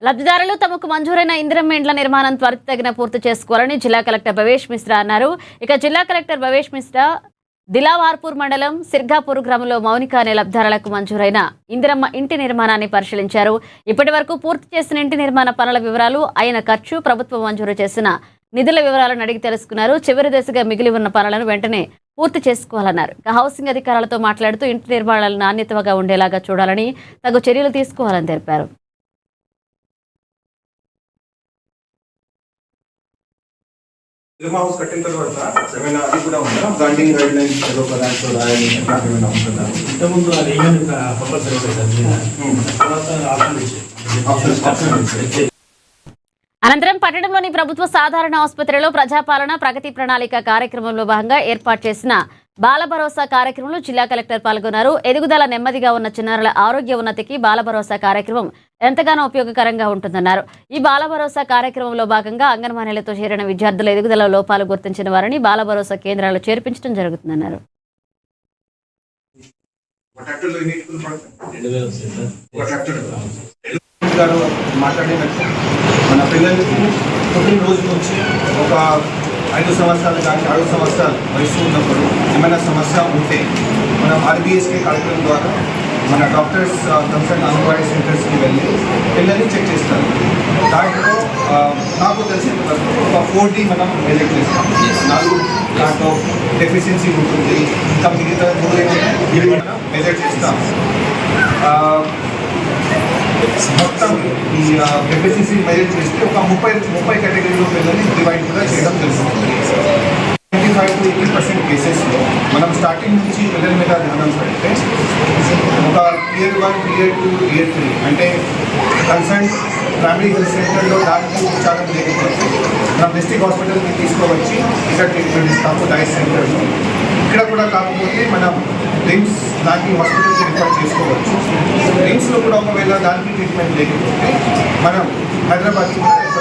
లబ్ధిదారులు తమకు మంజూరైన ఇందిరమ్మ ఇండ్ల నిర్మాణం త్వరితగిన పూర్తి చేసుకోవాలని జిల్లా కలెక్టర్ భవేష్ మిశ్రా అన్నారు. ఇక జిల్లా కలెక్టర్ భవేష్ మిశ్రా దిలావార్పూర్ మండలం సిర్గాపూర్ గ్రామంలో మౌనిక అనే లబ్ధిదారులకు మంజూరైన ఇందిరమ్మ ఇంటి నిర్మాణాన్ని పరిశీలించారు. ఇప్పటి వరకు పూర్తి చేసిన ఇంటి నిర్మాణ పనుల వివరాలు, అయిన ఖర్చు, ప్రభుత్వం మంజూరు చేసిన నిధుల వివరాలను అడిగి తెలుసుకున్నారు. చివరి దశగా మిగిలి ఉన్న పనులను వెంటనే పూర్తి చేసుకోవాలన్నారు. హౌసింగ్ అధికారులతో మాట్లాడుతూ ఇంటి నిర్మాణాలు నాణ్యతగా ఉండేలాగా చూడాలని, తగు చర్యలు తీసుకోవాలని తెలిపారు. హౌస్ కట్టిన తర్వాత ఏమైనా అది కూడా ఉందా? గార్డెనింగ్ గైడ్ లైన్స్ ఏదో పదార్థం రాయాలి ఏమైనా ఉంటుందా? ఇంతకుముందు అది ఏమైనా కంపల్సరీ అనంతరం పట్టణంలోని ప్రభుత్వ సాధారణ ఆసుపత్రిలో ప్రజాపాలన ప్రగతి ప్రణాళిక కార్యక్రమంలో భాగంగా ఏర్పాటు చేసిన బాల భరోసా కార్యక్రమంలో జిల్లా కలెక్టర్ పాల్గొన్నారు. ఎదుగుదల నెమ్మదిగా ఉన్న చిన్నారుల ఆరోగ్య ఉన్నతికి బాల భరోసా కార్యక్రమం ఎంతగానో ఉపయోగకరంగా ఉంటుందన్నారు. ఈ బాల భరోసా కార్యక్రమంలో భాగంగా అంగన్వాడీలతో చేరిన విద్యార్థుల ఎదుగుదల లోపాలు గుర్తించిన వారిని బాల భరోసా కేంద్రాల్లో చేర్పించడం జరుగుతుందన్నారు. మన పిల్లలకి పుట్టినరోజు నుంచి ఒక 5 సంవత్సరాలు కానీ 6 సంవత్సరాలు వయసు ఉన్నప్పుడు ఏమైనా సమస్య ఉంటే మనం RBSK కార్యక్రమం ద్వారా మన డాక్టర్స్ కన్సల్ట్ అంగన్వాడీ సెంటర్స్కి వెళ్ళి పిల్లల్ని చెక్ చేస్తారు. దాంట్లో నాకు తెలిసిన వరకు ఒక 4D మనం మెజర్ చేస్తాం. 4 దాంట్లో డెఫిషియన్సీ ఉంటుంది, ఇంకా మిగతా 3 మనం మెజర్ చేస్తాం. మొత్తం ఈ డెఫిషియన్సీ మెజర్ చేస్తే ఒక 30 కేటగిరీలో పిల్లల్ని డివైడ్ కూడా చేయడం జరుగుతుంది. 25 to 80% కేసెస్లో మనం స్టార్టింగ్ నుంచి పిల్లల మీద ధ్యానం పెడితే ఒక Tier 1, Tier 2, Tier 3 అంటే కన్సర్న్ ప్రైమరీ హెల్త్ సెంటర్లో దానికి ఉపచారం లేకపోతే మనం డిస్ట్రిక్ట్ హాస్పిటల్కి తీసుకువచ్చి ఇక్కడ ట్రీట్మెంట్ ఇస్తాము. డైస్ సెంటర్లో ఇక్కడ కూడా కాకపోతే మనం రిమ్స్ దానికి హాస్పిటల్కి రిఫర్ చేసుకోవచ్చు. రిమ్స్లో కూడా ఒకవేళ దానికి ట్రీట్మెంట్ లేకపోతే మనం హైదరాబాద్కి కూడా రిఫర్